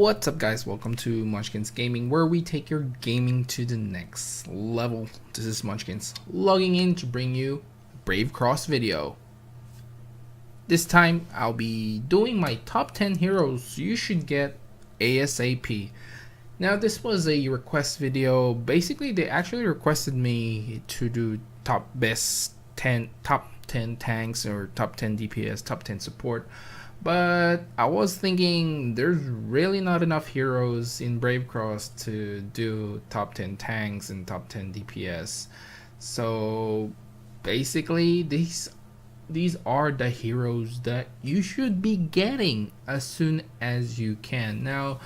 What's up, guys? Welcome to Monchkinz Gaming, where we take your gaming to the next level. This is Monchkinz logging in to bring you a Brave Cross video. This time I'll be doing my top 10 heroes you should get ASAP. Now, this was a request video. Basically, they actually requested me to do top 10 tanks, or top 10 DPS, top 10 support. But I was thinking there's really not enough heroes in Brave Cross to do top 10 tanks and top 10 DPS. So basically these are the heroes that you should be getting as soon as you can. Now,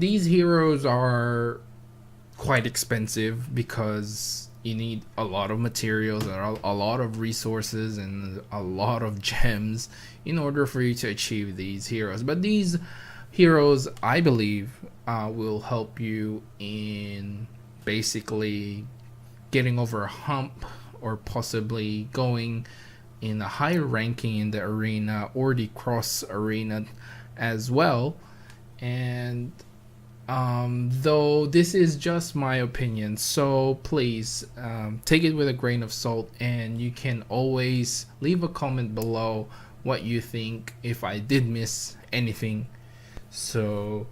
these heroes are quite expensive because you need a lot of materials, a lot of resources, and a lot of gems in order for you to achieve these heroes. But these heroes, I believe, will help you in basically getting over a hump, or possibly going in a higher ranking in the arena or the cross arena as well. And though this is just my opinion, so please take it with a grain of salt, and you can always leave a comment below what you think if I did miss anything. So,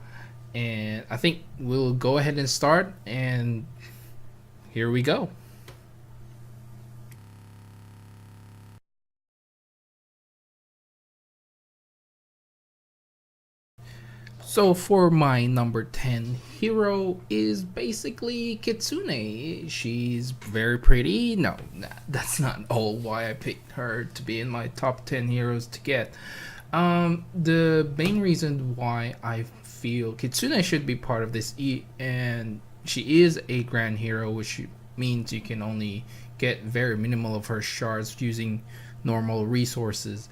and I think we'll go ahead and start, and here we go. So for my number 10 hero is basically Kitsune. She's very pretty. No, that's not all why I picked her to be in my top 10 heroes to get. The main reason why I feel Kitsune should be part of this, and she is a grand hero, which means you can only get very minimal of her shards using normal resources.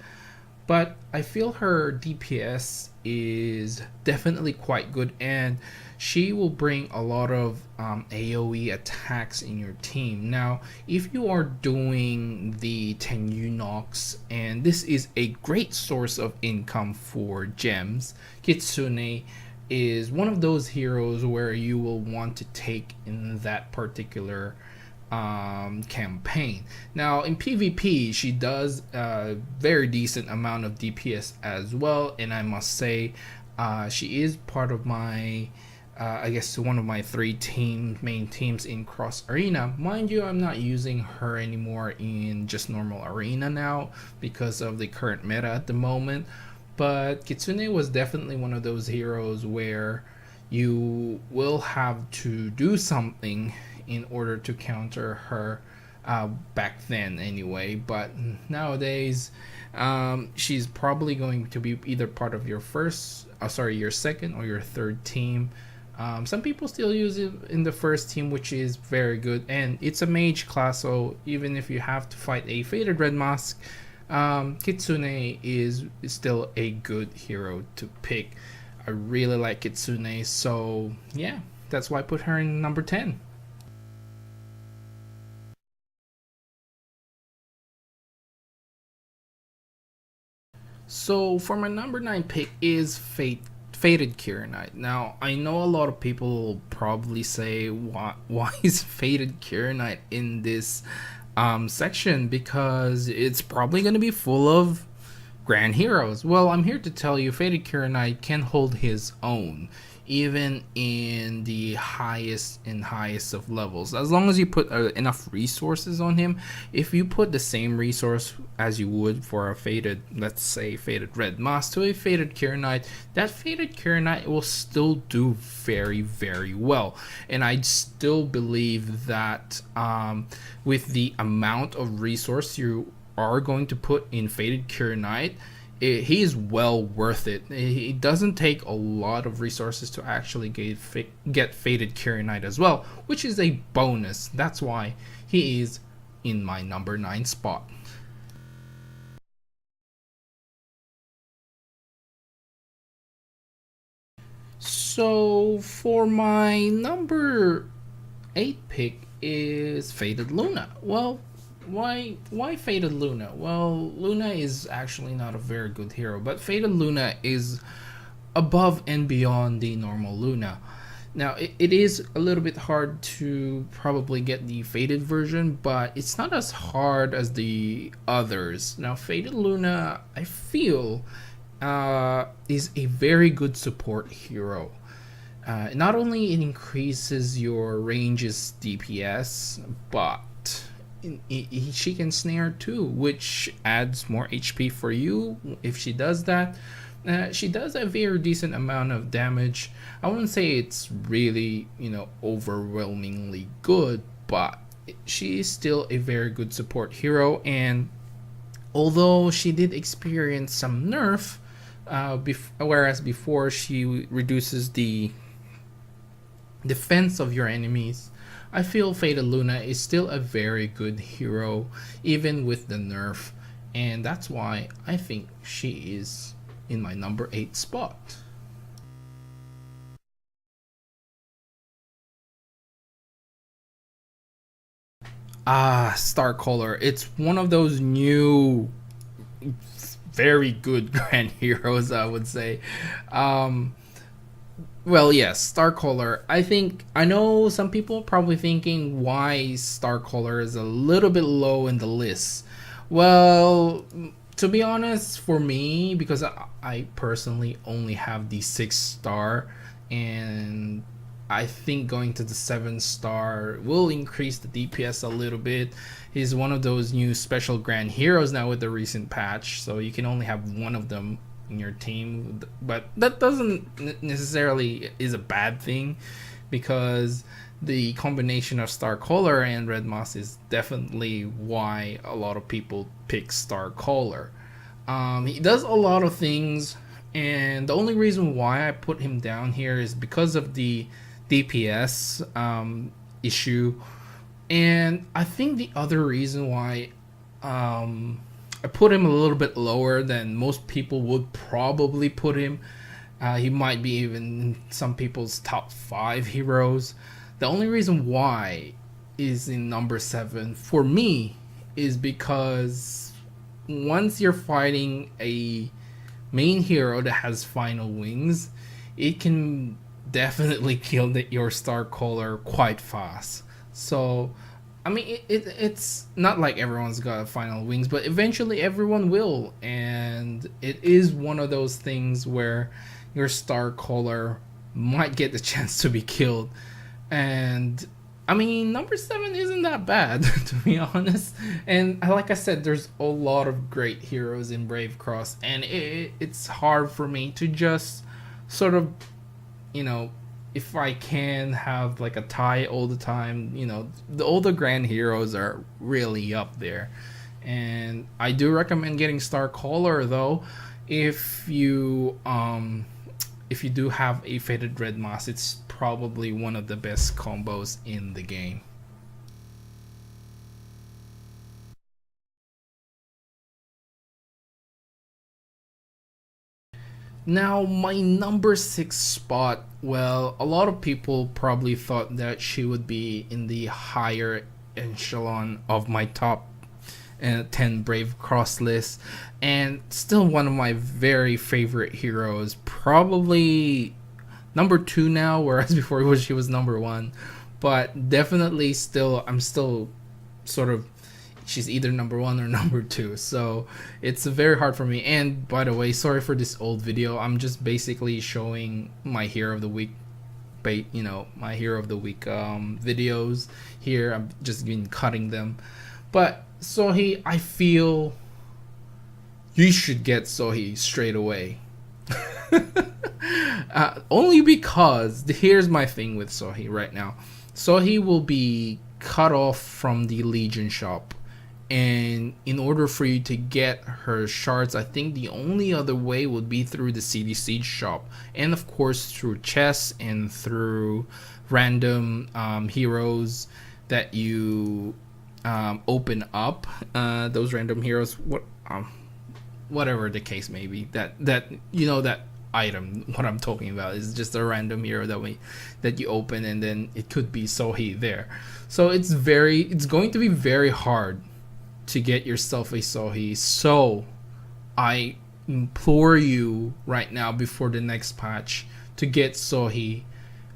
But I feel her DPS is definitely quite good, and she will bring a lot of AoE attacks in your team. Now, if you are doing the 10 Eunuchs, and this is a great source of income for gems, Kitsune is one of those heroes where you will want to take in that particular campaign. Now, in PvP, she does a very decent amount of DPS as well, and I must say she is part of my I guess one of my three main teams in Cross Arena. Mind you, I'm not using her anymore in just normal arena now because of the current meta at the moment. But Kitsune was definitely one of those heroes where you will have to do something in order to counter her, back then anyway. But nowadays, she's probably going to be either part of your your second or your third team. Some people still use it in the first team, which is very good, and it's a mage class, so even if you have to fight a Faded Red Mask, Kitsune is still a good hero to pick. I really like Kitsune, so yeah, that's why I put her in number 10. So for my number 9 pick is Faded Knight. Now, I know a lot of people will probably say, why is Faded Knight in this section? Because it's probably going to be full of grand heroes. Well, I'm here to tell you Faded Knight can hold his own, even in the highest of levels, as long as you put enough resources on him. If you put the same resource as you would for a faded, let's say Faded Red Mask to a Faded Knight, that Faded Knight will still do very well. And I still believe that with the amount of resource you are going to put in Faded Knight, he is well worth it. It doesn't take a lot of resources to actually get Faded Knight as well, which is a bonus. That's why he is in my number 9 spot. So for my number 8 pick is Faded Luna. Well, why Faded Luna? Well, Luna is actually not a very good hero, but Faded Luna is above and beyond the normal Luna. Now, it is a little bit hard to probably get the Faded version, but it's not as hard as the others. Now, Faded Luna, I feel, is a very good support hero. Not only it increases your range's DPS, but she can snare too, which adds more HP for you if she does that. She does a very decent amount of damage. I wouldn't say it's really, overwhelmingly good, but she is still a very good support hero. And although she did experience some nerf, whereas before she reduces the defense of your enemies, I feel Faded Luna is still a very good hero, even with the nerf, and that's why I think she is in my number 8 spot. Starcaller. It's one of those new, very good grand heroes, I would say. Well, yes, Starcaller. I know some people are probably thinking why Starcaller is a little bit low in the list. Well, to be honest, for me, because I personally only have the 6-star, and I think going to the 7-star will increase the DPS a little bit. He's one of those new special grand heroes now with the recent patch, so you can only have one of them in your team, but that doesn't necessarily is a bad thing, because the combination of Starcaller and Red Moss is definitely why a lot of people pick Starcaller. He does a lot of things, and the only reason why I put him down here is because of the DPS issue, and I think the other reason why I put him a little bit lower than most people would probably put him. He might be even in some people's top 5 heroes. The only reason why is in number 7 for me is because once you're fighting a main hero that has final wings, it can definitely kill your Starcaller quite fast. So I mean, it's not like everyone's got final wings, but eventually everyone will, and it is one of those things where your Starcaller might get the chance to be killed. And I mean, number 7 isn't that bad, to be honest. And like I said, there's a lot of great heroes in Brave Cross, and it's hard for me to just sort of, if I can have like a tie all the time, all the grand heroes are really up there. And I do recommend getting Starcaller though. If you do have a Faded Red Moss, it's probably one of the best combos in the game. Now, my number 6 spot, well, a lot of people probably thought that she would be in the higher echelon of my top 10 Brave Cross list, and still one of my very favorite heroes. Probably number 2 now, whereas before she was number 1. But definitely I'm still sort of, she's either number 1 or number 2, so it's very hard for me. And by the way, sorry for this old video. I'm just basically showing my hero of the week, my hero of the week videos here. I've just been cutting them. But Sohi, I feel you should get Sohi straight away. Only because here's my thing with Sohi right now. Sohi will be cut off from the Legion shop, and in order for you to get her shards, I think the only other way would be through the CDC shop, and of course through chests and through random heroes that you open up. Those random heroes, whatever the case may be, that item, what I'm talking about, is just a random hero that you open, and then it could be Sohi there. So it's going to be very hard to get yourself a Sohi. So I implore you right now before the next patch to get Sohi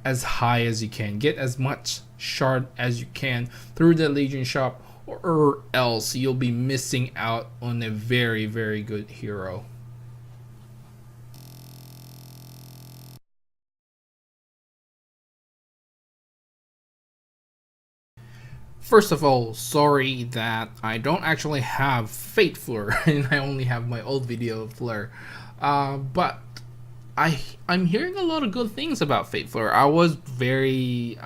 as high as you can. Get as much shard as you can through the Legion shop, or else you'll be missing out on a very, very good hero. First of all, sorry that I don't actually have Fate Fleur and I only have my old video of Fleur. But I'm hearing a lot of good things about Fate Fleur. I was very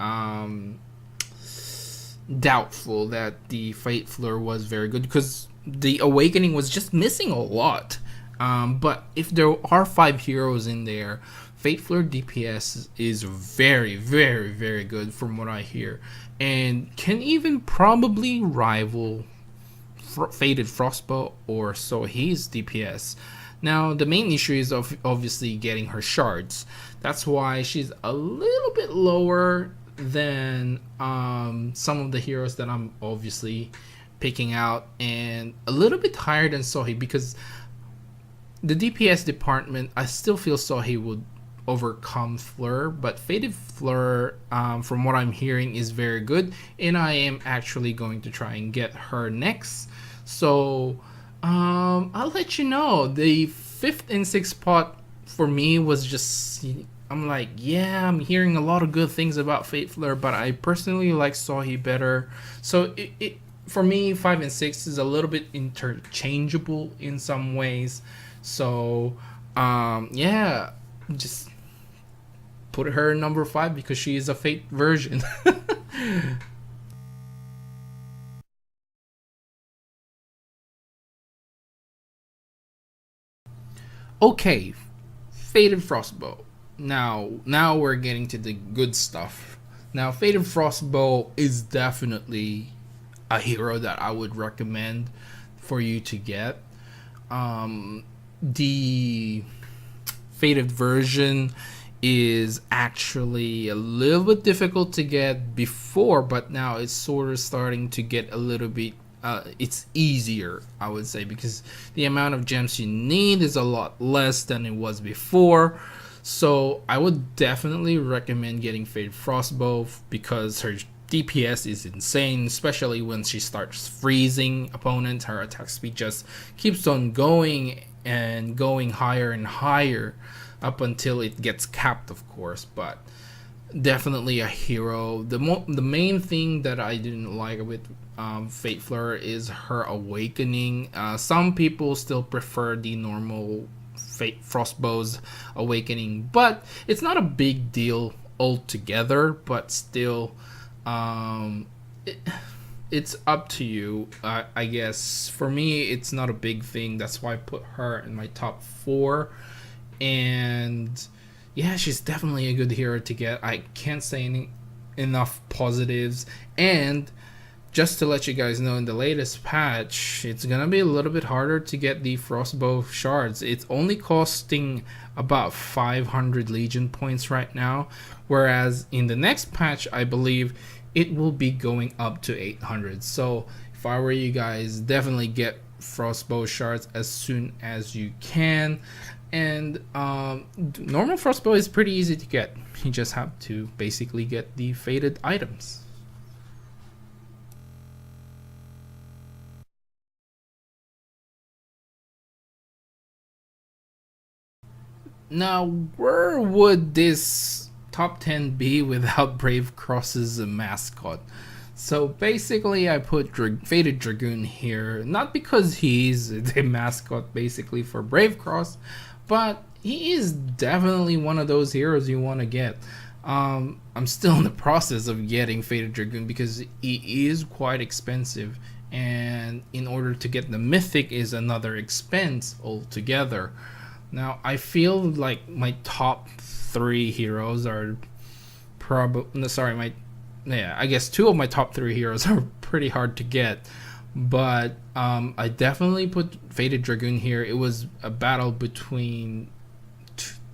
doubtful that the Fate Fleur was very good because the Awakening was just missing a lot. But if there are 5 heroes in there, Fate Fleur DPS is very, very, very good from what I hear, and can even probably rival Fated Frostbow or Sohi's DPS. Now, the main issue is obviously getting her shards. That's why she's a little bit lower than some of the heroes that I'm obviously picking out, and a little bit higher than Sohi, because the DPS department, I still feel Sohi would overcome Fleur, but Fated Fleur, from what I'm hearing, is very good, and I am actually going to try and get her next. So I'll let you know. The 5th and 6th spot for me was just, I'm like, yeah, I'm hearing a lot of good things about Fate Fleur, but I personally like Sohi better. So it for me, 5 and 6 is a little bit interchangeable in some ways. So yeah, just put her number 5 because she is a Fate version. Okay, Fated Frostbow. Now we're getting to the good stuff. Now, Fated Frostbow is definitely a hero that I would recommend for you to get. The Fated version is actually a little bit difficult to get before, but now it's sort of starting to get a little bit it's easier, I would say, because the amount of gems you need is a lot less than it was before. So I would definitely recommend getting Fated Frostbow because her DPS is insane, especially when she starts freezing opponents. Her attack speed just keeps on going and going higher and higher up until it gets capped, of course. But definitely a hero. The main thing that I didn't like with Fate Fleur is her Awakening. Some people still prefer the normal Fate Frostbow's Awakening, but it's not a big deal altogether. But still, it's up to you. I guess for me, it's not a big thing. That's why I put her in my top 4. And yeah, she's definitely a good hero to get. I can't say enough positives. And just to let you guys know, in the latest patch, it's gonna be a little bit harder to get the Frostbow shards. It's only costing about 500 Legion points right now, whereas in the next patch, I believe it will be going up to 800. So if I were you guys, definitely get Frostbow shards as soon as you can. And normal Frostbow is pretty easy to get. You just have to basically get the fated items. Now, where would this top 10 be without Brave Cross's mascot? So basically, I put Fated Dragoon here, not because he's the mascot basically for Brave Cross, but he is definitely one of those heroes you want to get. I'm still in the process of getting Fated Dragoon because he is quite expensive, and in order to get the Mythic is another expense altogether. Now, I feel like my top 3 heroes are probably, sorry, I guess 2 of my top 3 heroes are pretty hard to get, but I definitely put Fated Dragoon here. It was a battle between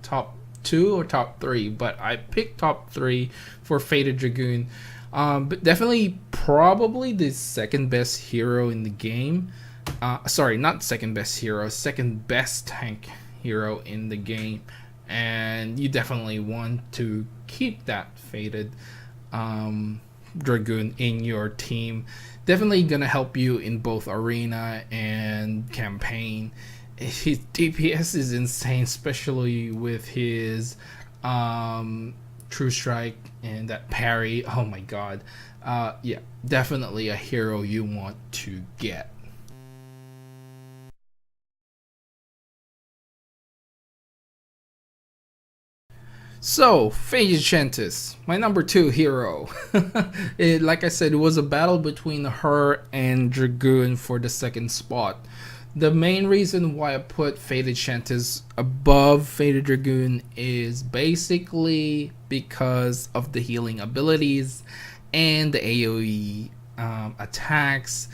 top 2 or top 3, but I picked top 3 for Fated Dragoon. But definitely probably the second best hero in the game. Sorry, not second best hero, second best tank hero in the game, and you definitely want to keep that Fated Dragoon in your team. Definitely gonna help you in both arena and campaign. His DPS is insane, especially with his True Strike and that parry. Oh my god. Yeah, definitely a hero you want to get. So, Phaedra, my number 2 hero. Like I said, it was a battle between her and Dragoon for the second spot. The main reason why I put Faded Shantis above Faded Dragoon is basically because of the healing abilities and the AoE attacks.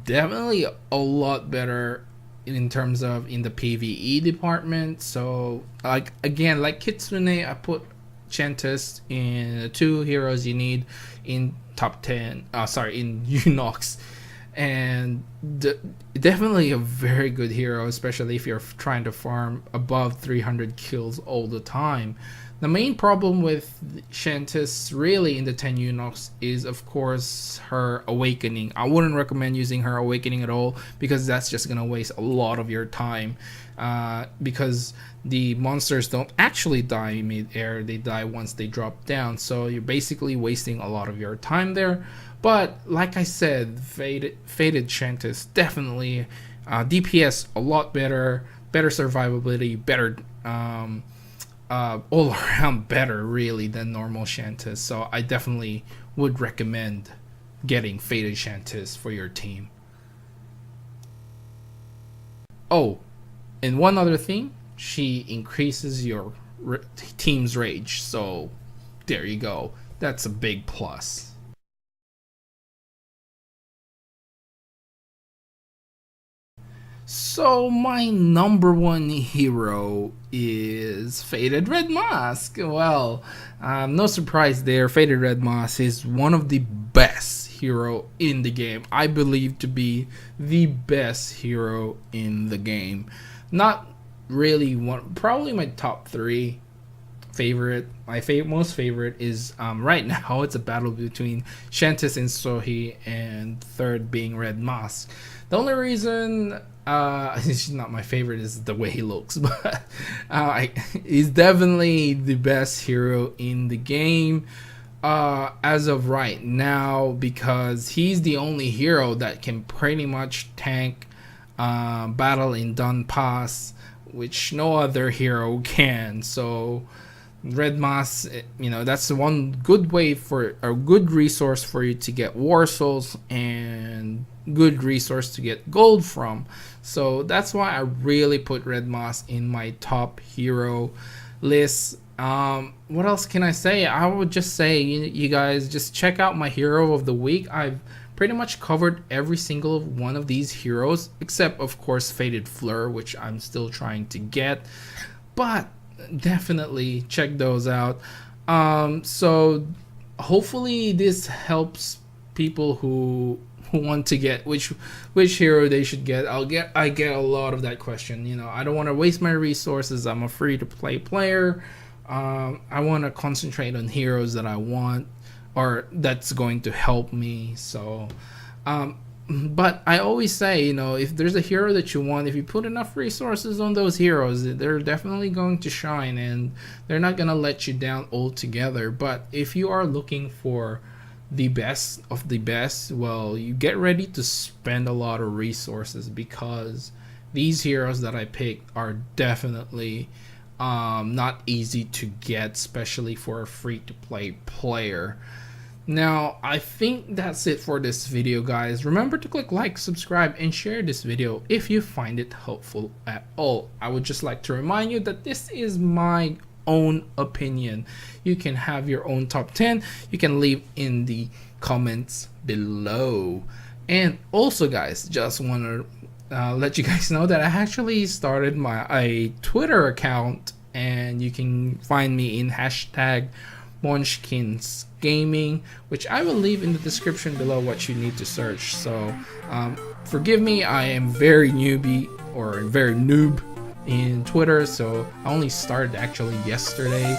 Definitely a lot better in terms of in the PvE department. So like again, like Kitsune, I put Shantis in the 2 heroes you need in top 10. In Unox. And definitely a very good hero, especially if you're trying to farm above 300 kills all the time. The main problem with Shantis really in the 10 Unox is of course her awakening. I wouldn't recommend using her awakening at all because that's just gonna waste a lot of your time, because the monsters don't actually die mid-air, they die once they drop down, so you're basically wasting a lot of your time there. But like I said, Faded Shantis definitely DPS a lot better, better survivability, better all around better really than normal Shantis. So I definitely would recommend getting Faded Shantis for your team. Oh, and one other thing, she increases your team's rage. So there you go. That's a big plus. So my number 1 hero is Faded Red Mask. Well, no surprise there. Faded Red Mask is one of the best hero in the game. I believe to be the best hero in the game. Not really one, probably my top 3 favorite. My most favorite is right now it's a battle between Shantis and Sohi, and third being Red Mask. The only reason he's not my favorite is the way he looks, but he's definitely the best hero in the game as of right now, because he's the only hero that can pretty much tank battle in Dun Pass, which no other hero can. So Red Moss, that's one good way for a good resource for you to get war souls and good resource to get gold from. So that's why I really put Red Moss in my top hero list. What else can I say? I would just say you guys just check out my hero of the week. I've pretty much covered every single one of these heroes except of course Faded Fleur, which I'm still trying to get, but definitely check those out. So hopefully this helps people who want to get which hero they should get. I get a lot of that question. I don't want to waste my resources. I'm a free to play player. I want to concentrate on heroes that I want or that's going to help me. So but I always say, if there's a hero that you want, if you put enough resources on those heroes, they're definitely going to shine and they're not going to let you down altogether. But if you are looking for the best of the best, well, you get ready to spend a lot of resources, because these heroes that I picked are definitely not easy to get, especially for a free-to-play player. Now, I think that's it for this video, guys. Remember to click like, subscribe, and share this video if you find it helpful at all. I would just like to remind you that this is my own opinion. You can have your own top 10. You can leave in the comments below. And also, guys, just want to let you guys know that I actually started a Twitter account, and you can find me in hashtag Monchkinz Gaming, which I will leave in the description below what you need to search. So forgive me, I am very very noob in Twitter, so I only started actually yesterday,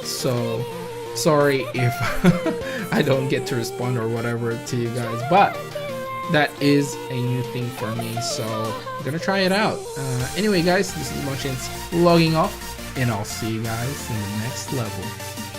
so sorry if I don't get to respond or whatever to you guys, but that is a new thing for me, so I'm gonna try it out. Anyway guys, this is Monchkinz logging off, and I'll see you guys in the next level.